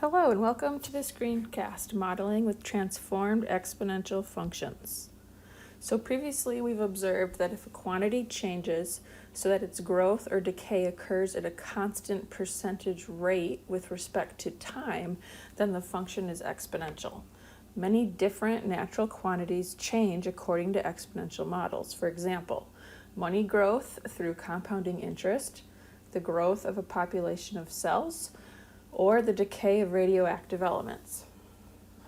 Hello and welcome to the Screencast, modeling with transformed exponential functions. So previously we've observed that if a quantity changes so that its growth or decay occurs at a constant percentage rate with respect to time, then the function is exponential. Many different natural quantities change according to exponential models. For example, money growth through compounding interest, the growth of a population of cells, or the decay of radioactive elements.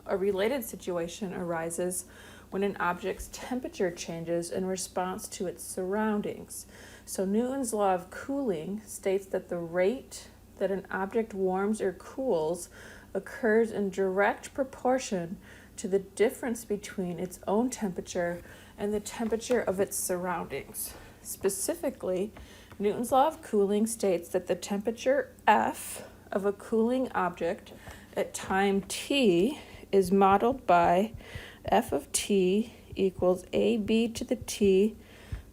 A related situation arises when an object's temperature changes in response to its surroundings. So Newton's law of cooling states that the rate that an object warms or cools occurs in direct proportion to the difference between its own temperature and the temperature of its surroundings. Specifically, Newton's law of cooling states that the temperature F of a cooling object at time t is modeled by f of t equals ab to the t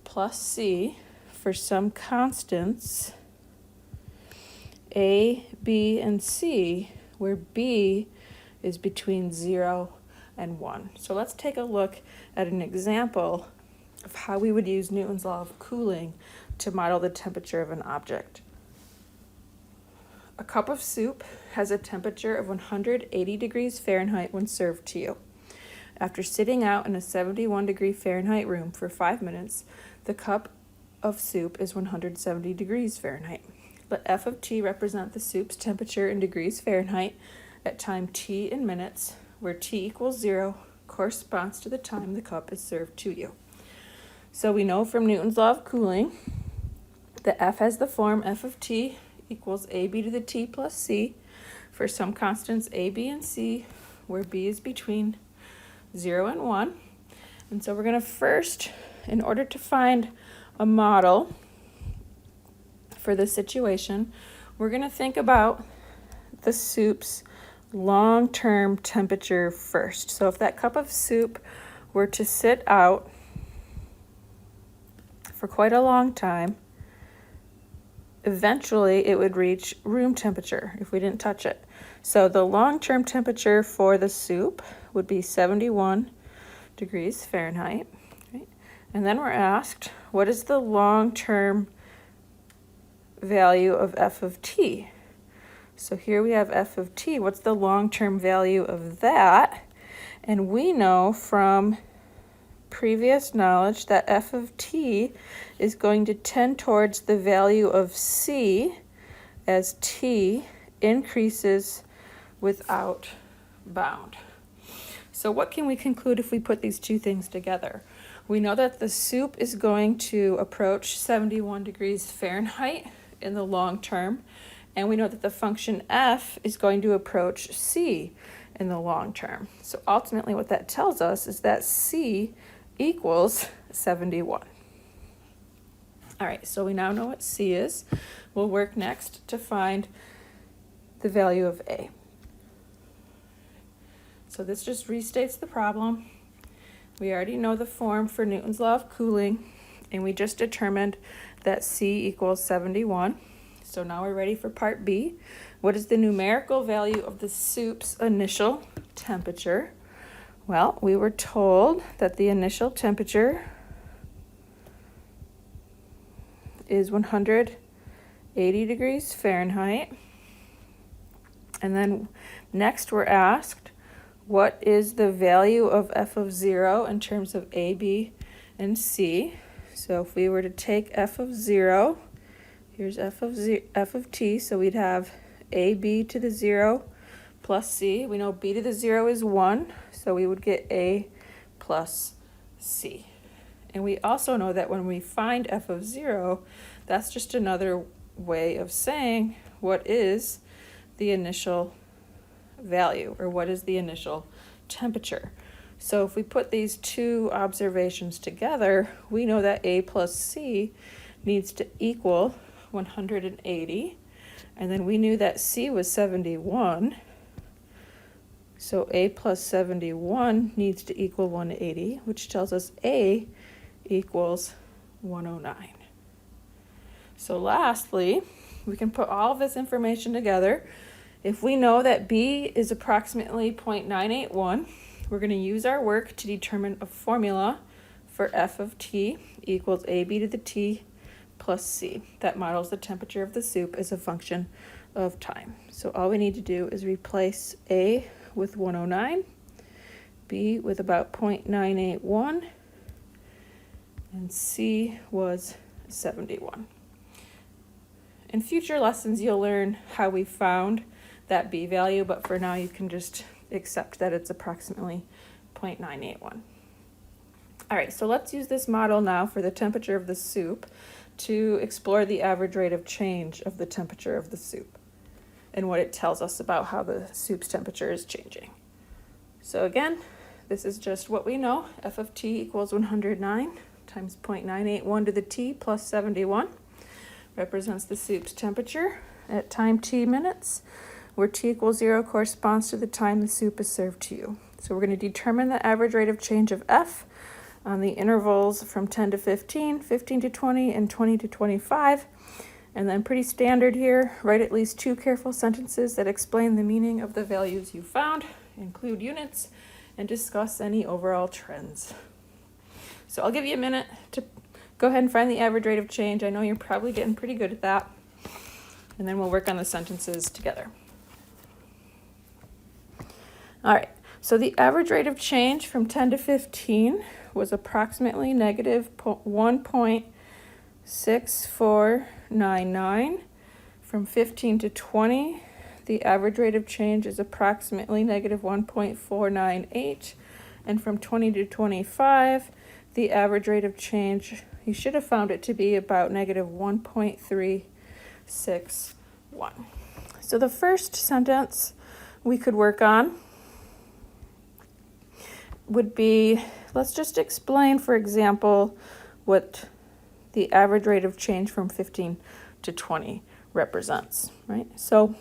plus c for some constants a, b, and c, where b is between 0 and 1. So let's take a look at an example of how we would use Newton's law of cooling to model the temperature of an object. A cup of soup has a temperature of 180 degrees Fahrenheit when served to you. After sitting out in a 71 degree Fahrenheit room for 5 minutes, the cup of soup is 170 degrees Fahrenheit. Let f of t represent the soup's temperature in degrees Fahrenheit at time t in minutes, where t equals 0 corresponds to the time the cup is served to you. So we know from Newton's law of cooling that f has the form f of t equals ab to the t plus c for some constants a, b, and c, where b is between 0 and 1. And so we're going to first, in order to find a model for this situation, we're going to think about the soup's long-term temperature first. So if that cup of soup were to sit out for quite a long time, eventually it would reach room temperature if we didn't touch it. So the long-term temperature for the soup would be 71 degrees Fahrenheit. Right? And then we're asked, what is the long-term value of f of t? So here we have f of t. What's the long-term value of that? And we know from previous knowledge that f of t is going to tend towards the value of c as t increases without bound. So what can we conclude if we put these two things together? We know that the soup is going to approach 71 degrees Fahrenheit in the long term, and we know that the function f is going to approach c in the long term. So ultimately what that tells us is that c equals 71. All right, so we now know what c is. We'll work next to find the value of a. So this just restates the problem. We already know the form for Newton's law of cooling, and we just determined that c equals 71. So now we're ready for part B. What is the numerical value of the soup's initial temperature? Well, we were told that the initial temperature is 180 degrees Fahrenheit. And then next we're asked, what is the value of f of 0 in terms of a, b, and c? So if we were to take f of 0, here's f of t, so we'd have ab to the 0 plus c. We know b to the 0 is 1, so we would get a plus c. And we also know that when we find f of 0, that's just another way of saying what is the initial value, or what is the initial temperature. So if we put these two observations together, we know that a plus c needs to equal 180, and then we knew that c was 71, so a plus 71 needs to equal 180, which tells us a equals 109. So lastly, we can put all of this information together If we know that B is approximately 0.981, we're going to use our work to determine a formula for f of t equals AB to the t plus c. That models the temperature of the soup as a function of time. So all we need to do is replace A with 109, B with about 0.981, and C was 71. In future lessons, you'll learn how we found that B value, but for now you can just accept that it's approximately 0.981. All right, so let's use this model now for the temperature of the soup to explore the average rate of change of the temperature of the soup and what it tells us about how the soup's temperature is changing. So again, this is just what we know. F of t equals 109 times 0.981 to the t plus 71 represents the soup's temperature at time t minutes, where t equals 0 corresponds to the time the soup is served to you. So we're going to determine the average rate of change of F on the intervals from 10 to 15, 15 to 20, and 20 to 25. And then pretty standard here, write at least 2 careful sentences that explain the meaning of the values you found, include units, and discuss any overall trends. So I'll give you a minute to go ahead and find the average rate of change. I know you're probably getting pretty good at that. And then we'll work on the sentences together. All right, so the average rate of change from 10 to 15 was approximately negative 1.6499. From 15 to 20, the average rate of change is approximately negative 1.498. And from 20 to 25, the average rate of change, you should have found it to be about negative 1.361. So the first sentence we could work on would be, let's just explain, for example, what the average rate of change from 15 to 20 represents, right? So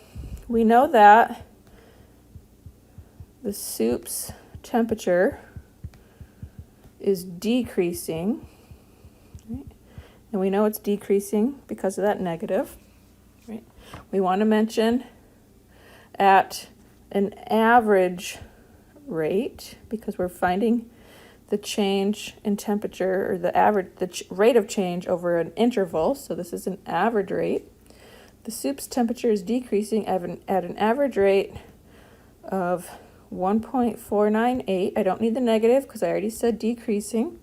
we know that the soup's temperature is decreasing, right? And we know it's decreasing because of that negative, right? We want to mention at an average rate, because we're finding the change in temperature, or the rate of change over an interval. So this is an average rate. The soup's temperature is decreasing at an average rate of 1.498. I don't need the negative because I already said decreasing.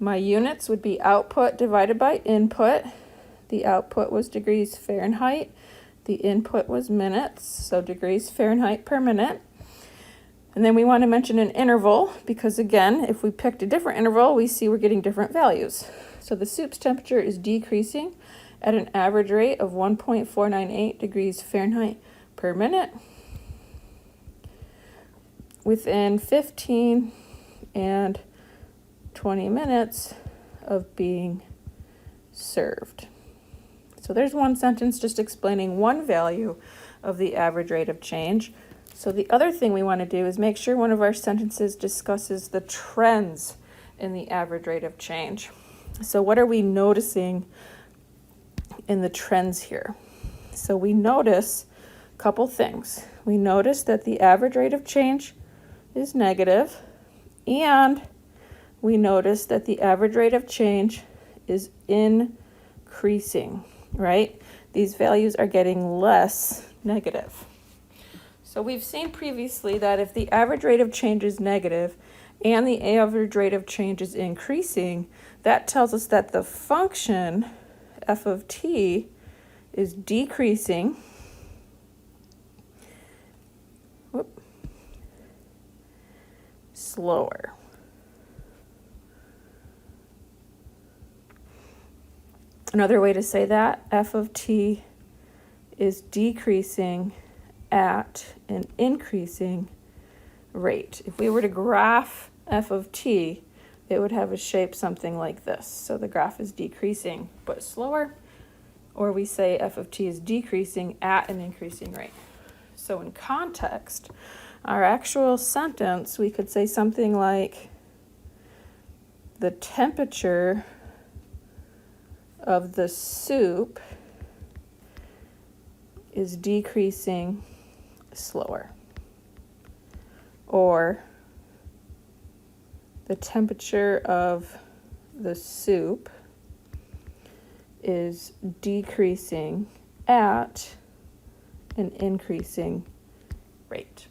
My units would be output divided by input. The output was degrees Fahrenheit. The input was minutes, so degrees Fahrenheit per minute. And then we want to mention an interval because, again, if we picked a different interval, we see we're getting different values. So the soup's temperature is decreasing at an average rate of 1.498 degrees Fahrenheit per minute within 15 and 20 minutes of being served. So there's one sentence just explaining one value of the average rate of change. So the other thing we want to do is make sure one of our sentences discusses the trends in the average rate of change. So what are we noticing in the trends here? So we notice a couple things. We notice that the average rate of change is negative, and we notice that the average rate of change is increasing, right? These values are getting less negative. So we've seen previously that if the average rate of change is negative and the average rate of change is increasing, that tells us that the function f of t is decreasing slower. Another way to say that, f of t is decreasing at an increasing rate. If we were to graph f of t, it would have a shape something like this. So the graph is decreasing but slower, or we say f of t is decreasing at an increasing rate. So in context, our actual sentence, we could say something like, the temperature of the soup is decreasing slower. Or the temperature of the soup is decreasing at an increasing rate.